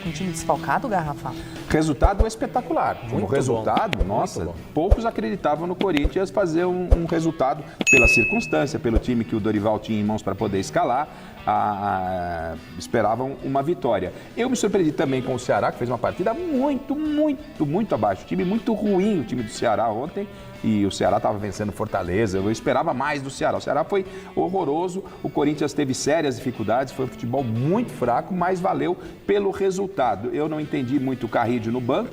com o time desfalcado, Garrafa? Resultado espetacular. Como resultado, nossa, poucos acreditavam no Corinthians fazer um resultado pela circunstância, pelo time que o Dorival tinha em mãos para poder escalar. Esperavam uma vitória. Eu me surpreendi também com o Ceará, que fez uma partida muito abaixo. Time muito ruim, o time do Ceará ontem. E o Ceará estava vencendo Fortaleza. Eu esperava mais do Ceará. O Ceará foi horroroso. O Corinthians teve sérias dificuldades. Foi um futebol muito fraco, mas valeu pelo resultado. Eu não entendi muito o Carrillo no banco.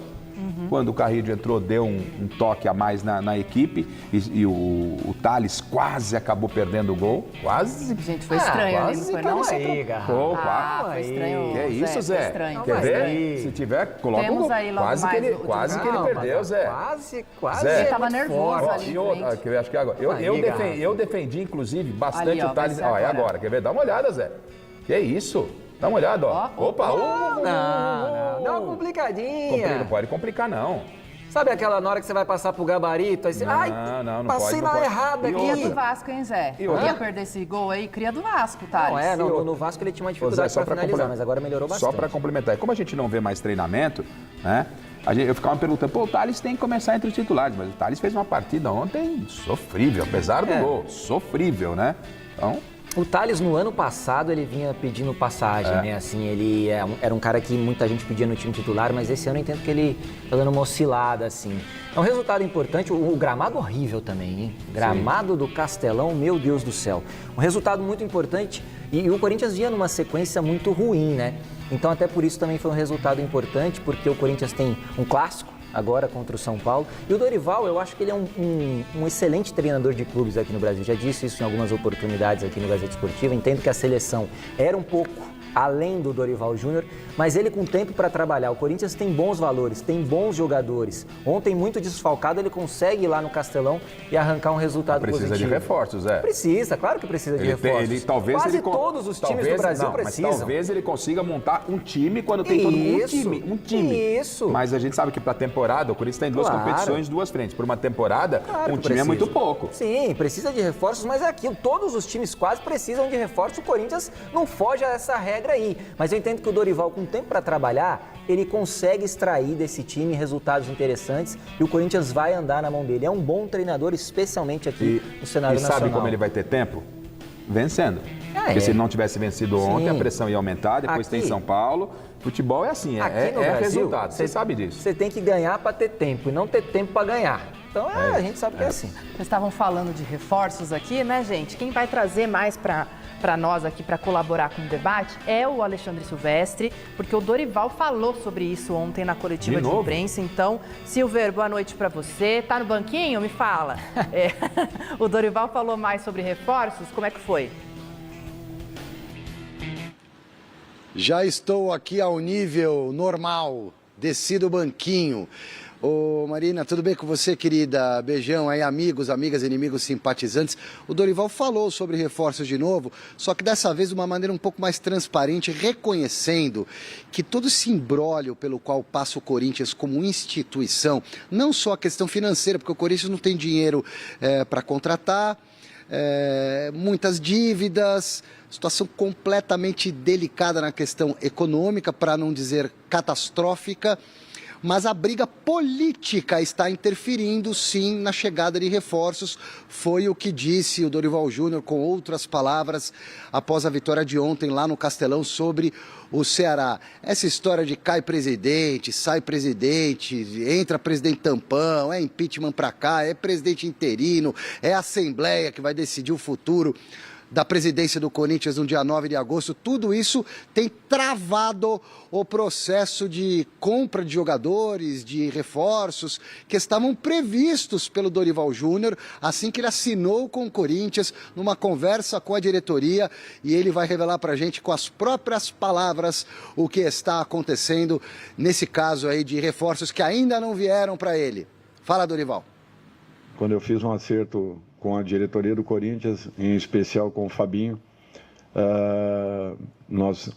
Quando o Carrillo entrou, deu um toque a mais na equipe e o Thales quase acabou perdendo o gol. Quase. Gente, foi estranho ali, não foi não? Foi estranho. Que é isso, Zé? Foi estranho. Quer ver? Se tiver, coloca o gol. Quase que ele perdeu, Zé. Quase. Zé, ele tava nervoso ali. Acho que agora. Eu defendi, inclusive, bastante ali, ó, o Thales. vai ser É agora. Quer ver? Dá uma olhada, Zé. Que isso? Dá uma olhada, ó. Opa! Dá uma complicadinha. Não pode complicar, não. Sabe aquela na hora que você vai passar pro gabarito, aí você... Não passei pode. na errada aqui. Cria do Vasco, hein, Zé? Ia perder esse gol aí, cria do Vasco, Thales. No Vasco ele tinha uma dificuldade para finalizar, mas agora melhorou bastante. Só para complementar, e como a gente não vê mais treinamento, né? Eu ficava me perguntando, o Thales tem que começar entre os titulares, mas o Thales fez uma partida ontem sofrível, apesar do gol, sofrível, né? Então... O Thales, no ano passado, ele vinha pedindo passagem, né? Assim, ele era um cara que muita gente pedia no time titular, mas esse ano eu entendo que ele tá dando uma oscilada, assim. É um resultado importante, o gramado horrível também, hein? Gramado do Castelão, meu Deus do céu. Um resultado muito importante e o Corinthians vinha numa sequência muito ruim, né? Então, até por isso também foi um resultado importante, porque o Corinthians tem um clássico agora contra o São Paulo. E o Dorival, eu acho que ele é um excelente treinador de clubes aqui no Brasil. Já disse isso em algumas oportunidades aqui no Gazeta Esportiva. Entendo que a seleção era um pouco além do Dorival Júnior, mas ele com tempo para trabalhar. O Corinthians tem bons valores, tem bons jogadores. Ontem, muito desfalcado, ele consegue ir lá no Castelão e arrancar um resultado positivo. Precisa de reforços, Precisa, claro que precisa de reforços. Quase todos os times do Brasil precisam. Mas talvez ele consiga montar um time quando tem todo mundo um time. Isso. Mas a gente sabe que para a temporada, o Corinthians tem duas competições, duas frentes. Por uma temporada, um time é muito pouco. Sim, precisa de reforços, mas é aquilo. Todos os times quase precisam de reforços. O Corinthians não foge a essa regra aí. Mas eu entendo que o Dorival, com tempo para trabalhar, ele consegue extrair desse time resultados interessantes e o Corinthians vai andar na mão dele. É um bom treinador, especialmente aqui no cenário nacional. E sabe como ele vai ter tempo? Vencendo. Porque se ele não tivesse vencido ontem, a pressão ia aumentar, depois tem São Paulo. Futebol é assim, é Brasil, resultado, você sabe disso. Você tem que ganhar para ter tempo e não ter tempo para ganhar. Então a gente sabe que é assim. Vocês estavam falando de reforços aqui, né, gente? Quem vai trazer mais para nós aqui, para colaborar com o debate, é o Alexandre Silvestre, porque o Dorival falou sobre isso ontem na coletiva de imprensa. Então, Silver, boa noite para você. Tá no banquinho? Me fala. O Dorival falou mais sobre reforços, como é que foi? Já estou aqui ao nível normal, desci do banquinho. Ô Marina, tudo bem com você, querida? Beijão aí, amigos, amigas, inimigos, simpatizantes. O Dorival falou sobre reforços de novo, só que dessa vez de uma maneira um pouco mais transparente, reconhecendo que todo esse imbróglio pelo qual passa o Corinthians como instituição, não só a questão financeira, porque o Corinthians não tem dinheiro para contratar, muitas dívidas, situação completamente delicada na questão econômica, para não dizer catastrófica. Mas a briga política está interferindo, sim, na chegada de reforços. Foi o que disse o Dorival Júnior, com outras palavras, após a vitória de ontem lá no Castelão sobre o Ceará. Essa história de cai presidente, sai presidente, entra presidente tampão, é impeachment para cá, é presidente interino, é a Assembleia que vai decidir o futuro da presidência do Corinthians no dia 9 de agosto, tudo isso tem travado o processo de compra de jogadores, de reforços, que estavam previstos pelo Dorival Júnior, assim que ele assinou com o Corinthians, numa conversa com a diretoria, e ele vai revelar para a gente com as próprias palavras o que está acontecendo nesse caso aí de reforços que ainda não vieram para ele. Fala, Dorival. Quando eu fiz um acerto com a diretoria do Corinthians, em especial com o Fabinho, nós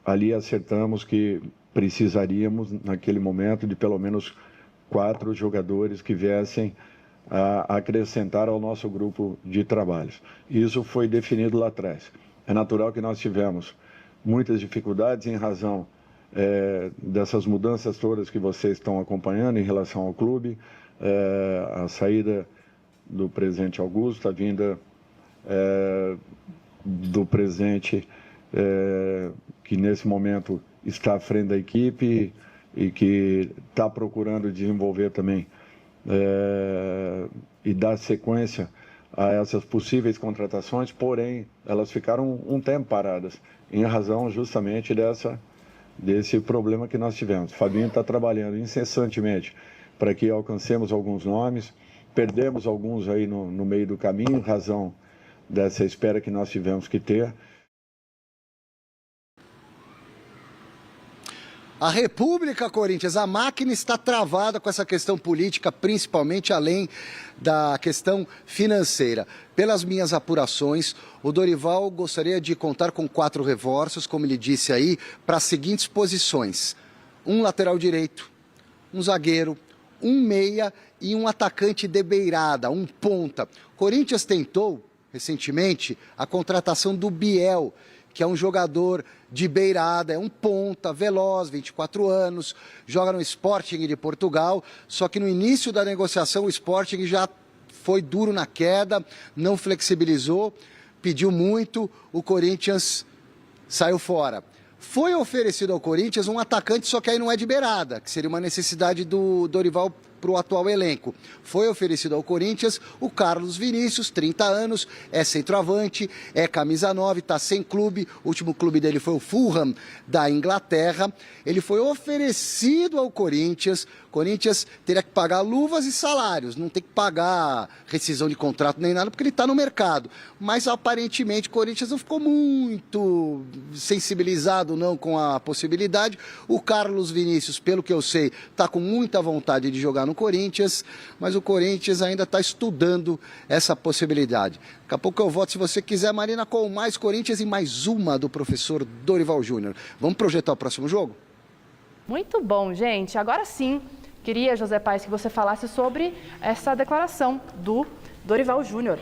ali acertamos que precisaríamos, naquele momento, de pelo menos 4 jogadores que viessem a acrescentar ao nosso grupo de trabalhos. Isso foi definido lá atrás. É natural que nós tivemos muitas dificuldades em razão dessas mudanças todas que vocês estão acompanhando em relação ao clube, a saída do presidente Augusto, a vinda do presidente que nesse momento está à frente da equipe e que está procurando desenvolver também e dar sequência a essas possíveis contratações, porém elas ficaram um tempo paradas em razão justamente desse problema que nós tivemos. O Fabinho está trabalhando incessantemente para que alcancemos alguns nomes, perdemos alguns aí no meio do caminho, em razão dessa espera que nós tivemos que ter. A República, Corinthians, a máquina está travada com essa questão política, principalmente além da questão financeira. Pelas minhas apurações, o Dorival gostaria de contar com 4 reforços, como ele disse aí, para as seguintes posições: um lateral direito, um zagueiro, um meia e um atacante de beirada, um ponta. Corinthians tentou, recentemente, a contratação do Biel, que é um jogador de beirada, é um ponta, veloz, 24 anos, joga no Sporting de Portugal, só que no início da negociação o Sporting já foi duro na queda, não flexibilizou, pediu muito, o Corinthians saiu fora. Foi oferecido ao Corinthians um atacante, só que aí não é de beirada, que seria uma necessidade do Dorival para o atual elenco. Foi oferecido ao Corinthians o Carlos Vinícius, 30 anos, é centroavante, é camisa 9, está sem clube, o último clube dele foi o Fulham, da Inglaterra. Ele foi oferecido ao Corinthians teria que pagar luvas e salários, não tem que pagar rescisão de contrato nem nada, porque ele está no mercado. Mas aparentemente o Corinthians não ficou muito sensibilizado não com a possibilidade. O Carlos Vinícius, pelo que eu sei, está com muita vontade de jogar no Corinthians, mas o Corinthians ainda está estudando essa possibilidade. Daqui a pouco eu volto, se você quiser, Marina, com mais Corinthians e mais uma do professor Dorival Júnior. Vamos projetar o próximo jogo? Muito bom, gente. Agora sim, queria, José Paes, que você falasse sobre essa declaração do Dorival Júnior.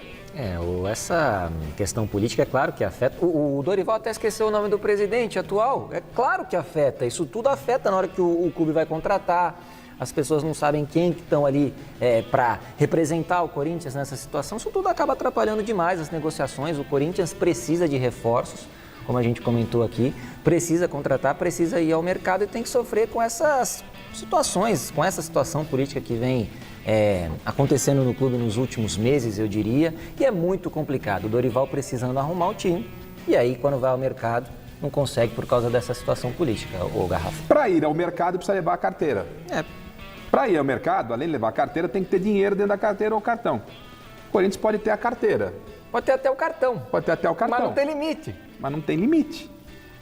Essa questão política é claro que afeta. O Dorival até esqueceu o nome do presidente atual. É claro que afeta. Isso tudo afeta na hora que o clube vai contratar. As pessoas não sabem quem que estão ali para representar o Corinthians nessa situação. Isso tudo acaba atrapalhando demais as negociações. O Corinthians precisa de reforços, como a gente comentou aqui, precisa contratar, precisa ir ao mercado e tem que sofrer com essas situações, com essa situação política que vem acontecendo no clube nos últimos meses, eu diria, e é muito complicado. O Dorival precisando arrumar o time e aí, quando vai ao mercado, não consegue por causa dessa situação política, o Garrafa. Para ir ao mercado, precisa levar a carteira. Para ir ao mercado, além de levar a carteira, tem que ter dinheiro dentro da carteira ou cartão. O Corinthians pode ter a carteira. Pode ter até o cartão. Pode ter até o cartão. Mas não tem limite. Mas não tem limite.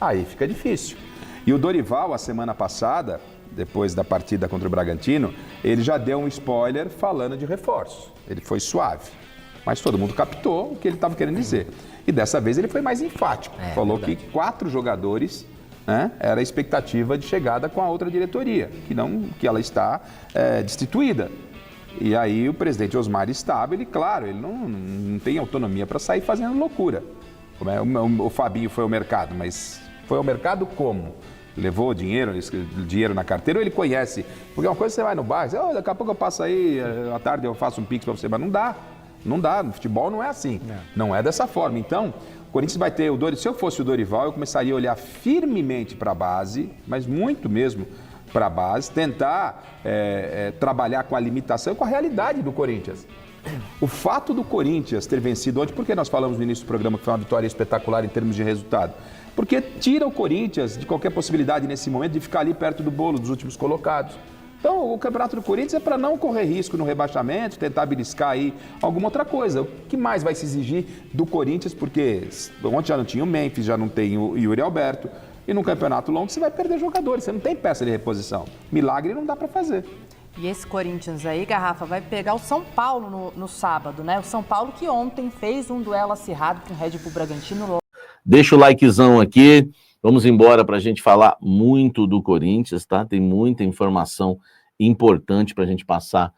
Aí fica difícil. E o Dorival, a semana passada, depois da partida contra o Bragantino, ele já deu um spoiler falando de reforços. Ele foi suave. Mas todo mundo captou o que ele estava querendo dizer. E dessa vez ele foi mais enfático. Falou que 4 jogadores, né, era a expectativa de chegada com a outra diretoria, que ela está destituída. E aí o presidente Osmar Stabile, claro, ele não tem autonomia para sair fazendo loucura. O Fabinho foi ao mercado, mas foi ao mercado como? Levou dinheiro na carteira ou ele conhece? Porque uma coisa você vai no bar, você, daqui a pouco eu passo aí, à tarde eu faço um pix para você, mas não dá. Não dá, no futebol não é assim. Não é dessa forma. Então, o Corinthians vai ter se eu fosse o Dorival, eu começaria a olhar firmemente para a base, mas muito mesmo para a base, tentar trabalhar com a limitação e com a realidade do Corinthians. O fato do Corinthians ter vencido ontem, por que nós falamos no início do programa que foi uma vitória espetacular em termos de resultado? Porque tira o Corinthians de qualquer possibilidade nesse momento de ficar ali perto do bolo dos últimos colocados. Então, o Campeonato do Corinthians é para não correr risco no rebaixamento, tentar beliscar aí alguma outra coisa. O que mais vai se exigir do Corinthians? Porque ontem já não tinha o Memphis, já não tem o Yuri Alberto. E num campeonato longo você vai perder jogadores, você não tem peça de reposição. Milagre não dá para fazer. E esse Corinthians aí, Garrafa, vai pegar o São Paulo no sábado, né? O São Paulo que ontem fez um duelo acirrado com o Red Bull Bragantino. Deixa o likezão aqui, vamos embora para a gente falar muito do Corinthians, tá? Tem muita informação importante para a gente passar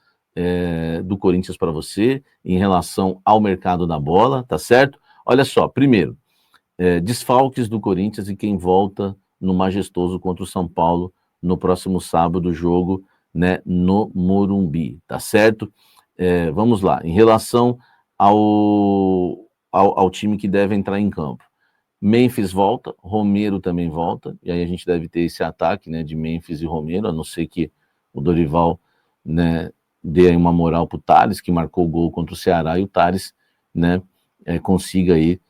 do Corinthians para você em relação ao mercado da bola, tá certo? Olha só, primeiro, desfalques do Corinthians e quem volta no majestoso contra o São Paulo no próximo sábado, jogo, né, no Morumbi, tá certo? Vamos lá, em relação ao time que deve entrar em campo. Memphis volta, Romero também volta, e aí a gente deve ter esse ataque, né, de Memphis e Romero, a não ser que o Dorival, né, dê aí uma moral pro Tales, que marcou o gol contra o Ceará, e o Tales, né, consiga aí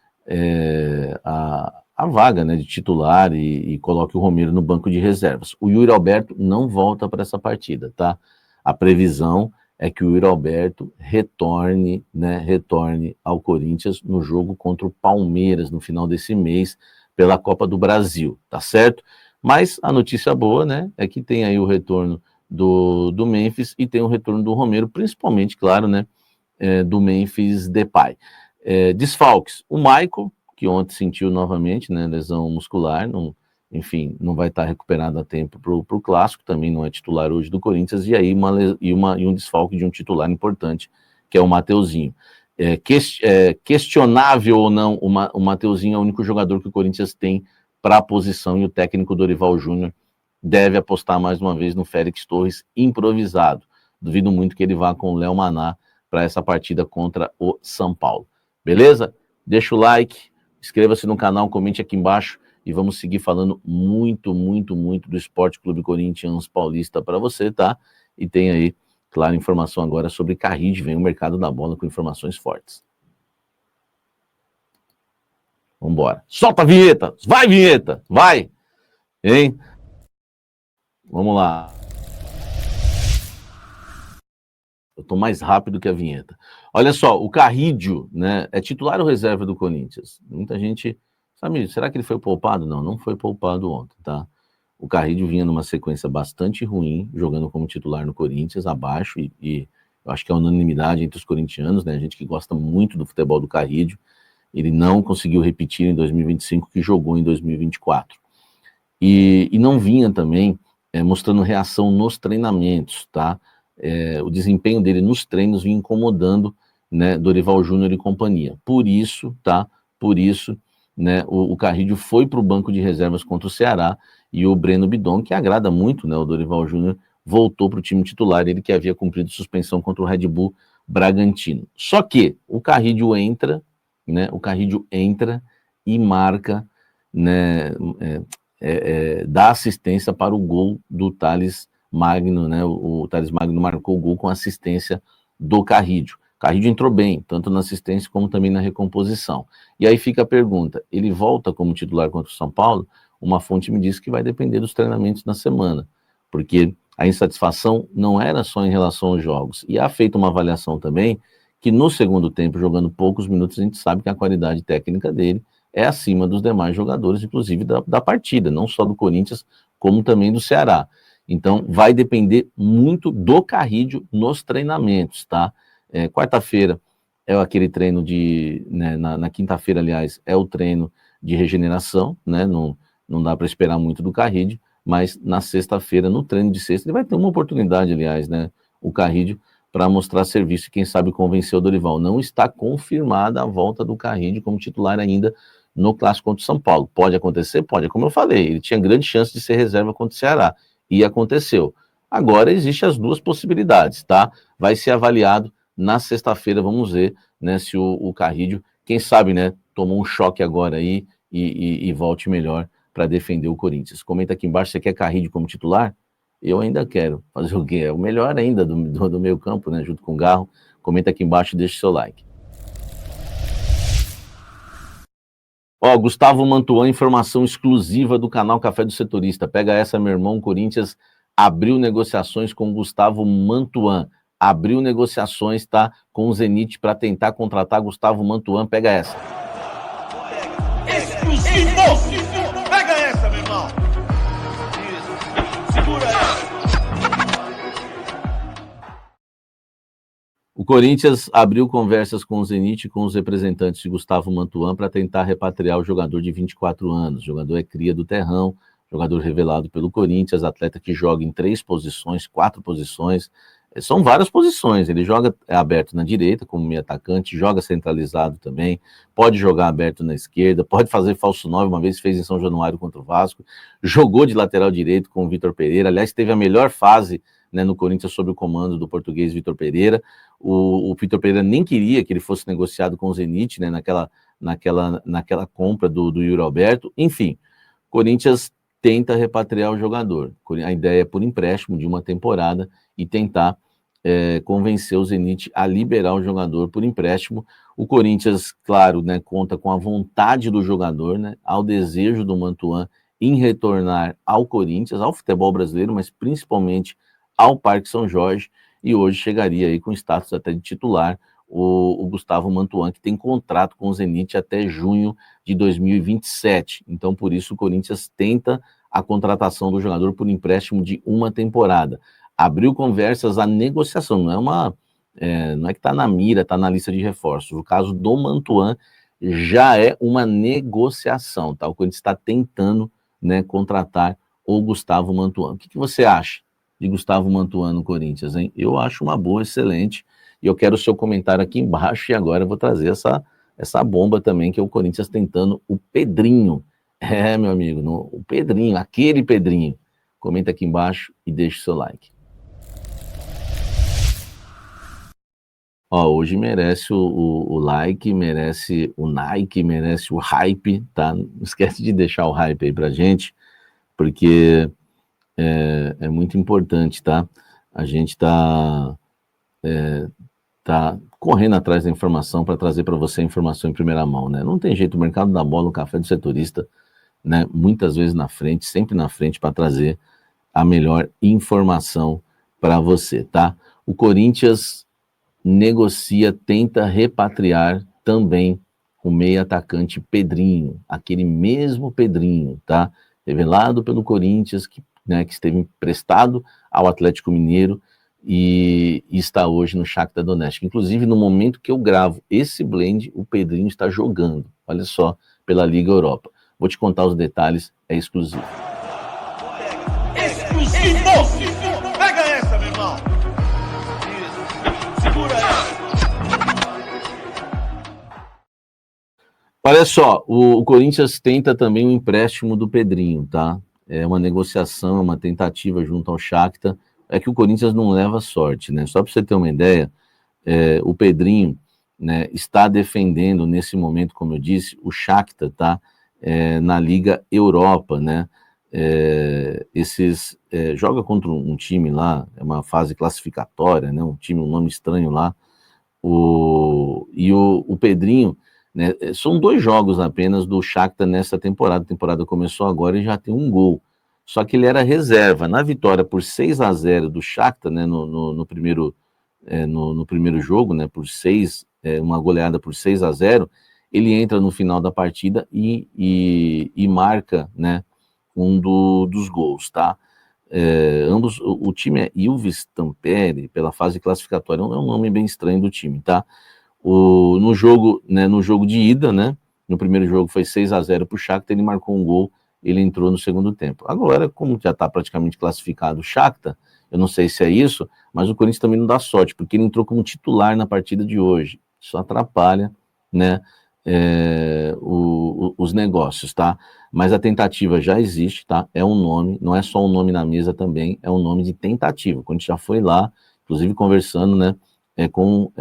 a vaga, né, de titular e coloque o Romero no banco de reservas. O Yuri Alberto não volta para essa partida, tá? A previsão é que o Yuri Alberto retorne ao Corinthians no jogo contra o Palmeiras no final desse mês pela Copa do Brasil, tá certo? Mas a notícia boa, né, é que tem aí o retorno do Memphis e tem o retorno do Romero, principalmente, claro, né, do Memphis Depay. Desfalques, o Michael, que ontem sentiu novamente, né, lesão muscular, enfim, não vai estar recuperado a tempo para o Clássico, também não é titular hoje do Corinthians, e aí um desfalque de um titular importante, que é o Mateuzinho. Questionável ou não, o Mateuzinho é o único jogador que o Corinthians tem para a posição, e o técnico Dorival Júnior deve apostar mais uma vez no Félix Torres improvisado. Duvido muito que ele vá com o Léo Maná para essa partida contra o São Paulo. Beleza? Deixa o like, inscreva-se no canal, comente aqui embaixo e vamos seguir falando muito do Esporte Clube Corinthians Paulista para você, tá? E tem aí, claro, informação agora sobre Carride, vem o mercado da bola com informações fortes. Vambora. Solta a vinheta! Vai, vinheta! Vai! Hein? Vamos lá. Eu tô mais rápido que a vinheta. Olha só, o Carrídio, né, é titular ou reserva do Corinthians? Muita gente... Sabe, será que ele foi poupado? Não, não foi poupado ontem, tá? O Carrídio vinha numa sequência bastante ruim, jogando como titular no Corinthians, abaixo, e eu acho que é unanimidade entre os corintianos, né? A gente que gosta muito do futebol do Carrídio. Ele não conseguiu repetir em 2025 que jogou em 2024. E não vinha também mostrando reação nos treinamentos, tá? O desempenho dele nos treinos vinha incomodando, né, Dorival Júnior e companhia. Por isso, tá? Né, o Carrídio foi para o banco de reservas contra o Ceará e o Breno Bidon, que agrada muito, né, o Dorival Júnior, voltou para o time titular, ele que havia cumprido suspensão contra o Red Bull Bragantino. Só que o Carrídio entra, né, e marca, né, dá assistência para o gol do Thales Magno, né, o Thales Magno marcou o gol com assistência do Carrídio. Carrídio entrou bem, tanto na assistência como também na recomposição. E aí fica a pergunta, ele volta como titular contra o São Paulo? Uma fonte me disse que vai depender dos treinamentos na semana, porque a insatisfação não era só em relação aos jogos. E há feito uma avaliação também, que no segundo tempo, jogando poucos minutos, a gente sabe que a qualidade técnica dele é acima dos demais jogadores, inclusive da partida, não só do Corinthians, como também do Ceará. Então, vai depender muito do Carrídio nos treinamentos, tá? Quarta-feira é aquele treino de... Né, na quinta-feira, aliás, é o treino de regeneração, né? Não dá para esperar muito do Carrídio, mas na sexta-feira, no treino de sexta, ele vai ter uma oportunidade, aliás, né? O Carrídio, para mostrar serviço e quem sabe convencer o Dorival. Não está confirmada a volta do Carrídio como titular ainda no Clássico contra o São Paulo. Pode acontecer? Pode, como eu falei, ele tinha grande chance de ser reserva contra o Ceará, e aconteceu. Agora existem as duas possibilidades, tá? Vai ser avaliado na sexta-feira, vamos ver, né, se o Carrídio, quem sabe, né, tomou um choque agora aí e volte melhor para defender o Corinthians. Comenta aqui embaixo, você quer Carrídio como titular? Eu ainda quero. Fazer o quê? É o melhor ainda do meio campo, né, junto com o Garro. Comenta aqui embaixo e deixa seu like. Ó, Gustavo Mantuan, informação exclusiva do canal Café do Setorista. Pega essa, meu irmão. O Corinthians abriu negociações com Gustavo Mantuan. Abriu negociações, tá, com o Zenit para tentar contratar Gustavo Mantuan. Pega essa. Exclusivo! Pega essa, meu irmão! Isso. Segura essa. O Corinthians abriu conversas com o Zenit e com os representantes de Gustavo Mantuan para tentar repatriar o jogador de 24 anos. O jogador é cria do Terrão, jogador revelado pelo Corinthians, atleta que joga em 4 posições, São várias posições, ele joga aberto na direita, como meio atacante, joga centralizado também, pode jogar aberto na esquerda, pode fazer falso 9, uma vez fez em São Januário contra o Vasco, jogou de lateral direito com o Vitor Pereira, aliás, teve a melhor fase, né, no Corinthians sob o comando do português Vitor Pereira. O Vitor Pereira nem queria que ele fosse negociado com o Zenit, né, naquela compra do Yuri Alberto. Enfim, Corinthians tenta repatriar o jogador. A ideia é por empréstimo de uma temporada e tentar convencer o Zenit a liberar o jogador por empréstimo. O Corinthians, claro, né, conta com a vontade do jogador, né, ao desejo do Mantuan em retornar ao Corinthians, ao futebol brasileiro, mas principalmente ao Parque São Jorge, e hoje chegaria aí com status até de titular o Gustavo Mantuan, que tem contrato com o Zenit até junho de 2027. Então, por isso, o Corinthians tenta a contratação do jogador por empréstimo de uma temporada. Abriu conversas, a negociação, não é que está na mira, está na lista de reforços. O caso do Mantuan já é uma negociação, tá? O Corinthians está tentando, né, contratar o Gustavo Mantuan. O que você acha de Gustavo Mantuan no Corinthians, hein? Eu acho uma boa, excelente, e eu quero o seu comentário aqui embaixo, e agora eu vou trazer essa bomba também, que é o Corinthians tentando o Pedrinho. Meu amigo, o Pedrinho, aquele Pedrinho. Comenta aqui embaixo e deixa o seu like. Ó, hoje merece o like, merece o Nike, merece o hype, tá? Não esquece de deixar o hype aí pra gente, porque é muito importante, tá? A gente tá correndo atrás da informação para trazer para você a informação em primeira mão, né? Não tem jeito, o mercado da bola, o café do setorista, né? Muitas vezes na frente, sempre na frente, para trazer a melhor informação para você, tá? O Corinthians negocia, tenta repatriar também o meio atacante Pedrinho, aquele mesmo Pedrinho, tá? Revelado pelo Corinthians, que esteve emprestado ao Atlético Mineiro e está hoje no Shakhtar Donetsk. Inclusive, no momento que eu gravo esse blend, o Pedrinho está jogando, olha só, pela Liga Europa. Vou te contar os detalhes, é exclusivo. Exclusivo! Pega essa, meu irmão! Isso. Segura ela! Olha só, o Corinthians tenta também o empréstimo do Pedrinho, tá? É uma negociação, uma tentativa junto ao Shakhtar. É que o Corinthians não leva sorte, né? Só para você ter uma ideia, o Pedrinho, né, está defendendo nesse momento, como eu disse, o Shakhtar, tá? Na Liga Europa, né? Joga contra um time lá, é uma fase classificatória, né? Um nome estranho lá. O Pedrinho, né, são 2 jogos apenas do Shakhtar nessa temporada. A temporada começou agora e já tem um gol. Só que ele era reserva. Na vitória por 6-0 do Shakhtar, né, no primeiro jogo, né, uma goleada por 6-0, ele entra no final da partida e marca, né, dos gols, tá? O time é Ilves Tampere, pela fase classificatória, é um nome bem estranho do time, tá? No jogo de ida, né, no primeiro jogo foi 6-0 para o Shakhtar, ele marcou um gol, ele entrou no segundo tempo. Agora, como já está praticamente classificado o Shakhtar, eu não sei se é isso, mas o Corinthians também não dá sorte, porque ele entrou como titular na partida de hoje. Isso atrapalha, né, os negócios, tá? Mas a tentativa já existe, tá? É um nome, não é só um nome na mesa também, é um nome de tentativa. Quando a gente já foi lá, inclusive conversando, né, com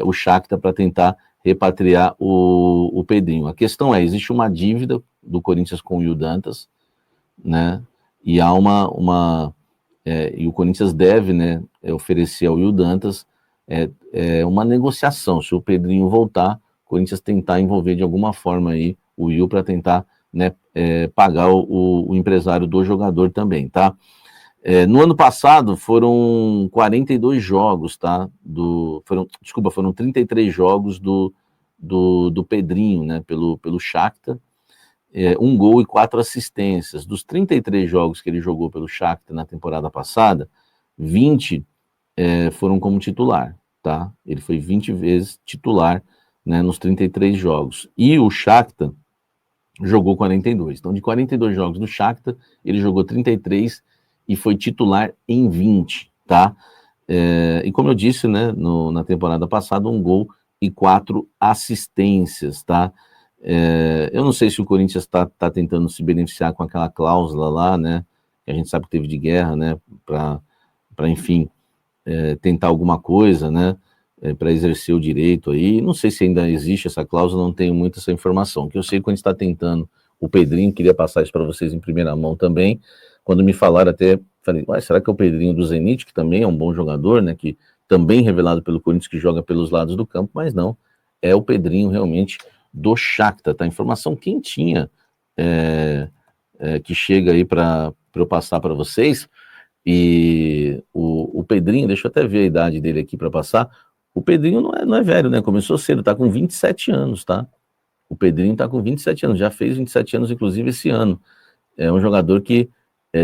o Shakhtar para tentar repatriar o Pedrinho. A questão existe uma dívida do Corinthians com o Will Dantas, né? E há e o Corinthians deve, né, oferecer ao Will Dantas uma negociação. Se o Pedrinho voltar, o Corinthians tentar envolver de alguma forma aí o Will para tentar, né, pagar o empresário do jogador também, tá? No ano passado foram 42 jogos, tá? Foram 33 jogos do Pedrinho, né, pelo Shakhtar, 1 gol e 4 assistências. Dos 33 jogos que ele jogou pelo Shakhtar na temporada passada, 20 foram como titular, tá? Ele foi 20 vezes titular, né, nos 33 jogos. E o Shakhtar jogou 42. Então, de 42 jogos do Shakhtar, ele jogou 33 e foi titular em 20, tá? E como eu disse, né, na temporada passada, 1 gol e 4 assistências, tá? Eu não sei se o Corinthians tá tentando se beneficiar com aquela cláusula lá, né, que a gente sabe que teve de guerra, né, para enfim, tentar alguma coisa, né, para exercer o direito aí. Não sei se ainda existe essa cláusula, não tenho muita essa informação. O que eu sei que quando está tentando, o Pedrinho, queria passar isso para vocês em primeira mão também, quando me falaram até, falei, será que é o Pedrinho do Zenit, que também é um bom jogador, né, que também revelado pelo Corinthians, que joga pelos lados do campo, mas não, é o Pedrinho realmente do Shakhtar, tá? Informação quentinha que chega aí para eu passar para vocês. E o Pedrinho, deixa eu até ver a idade dele aqui para passar. O Pedrinho não é velho, né? Começou cedo, tá com 27 anos, tá? O Pedrinho tá com 27 anos, já fez 27 anos, inclusive, esse ano. É um jogador que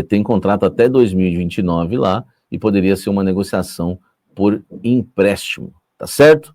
tem contrato até 2029 lá e poderia ser uma negociação por empréstimo, tá certo?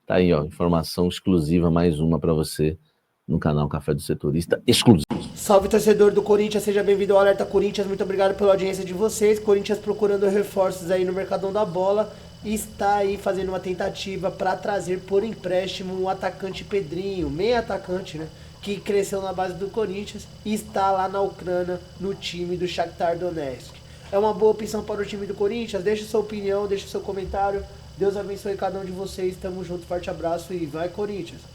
Tá aí, ó, informação exclusiva, mais uma para você no canal Café do Setorista, exclusivo. Salve, torcedor do Corinthians, seja bem-vindo ao Alerta Corinthians, muito obrigado pela audiência de vocês. Corinthians procurando reforços aí no Mercadão da Bola e está aí fazendo uma tentativa para trazer por empréstimo o atacante Pedrinho, meio atacante, né, que cresceu na base do Corinthians e está lá na Ucrânia, no time do Shakhtar Donetsk. É uma boa opção para o time do Corinthians? Deixe sua opinião, deixe seu comentário. Deus abençoe cada um de vocês, tamo junto, forte abraço e vai Corinthians!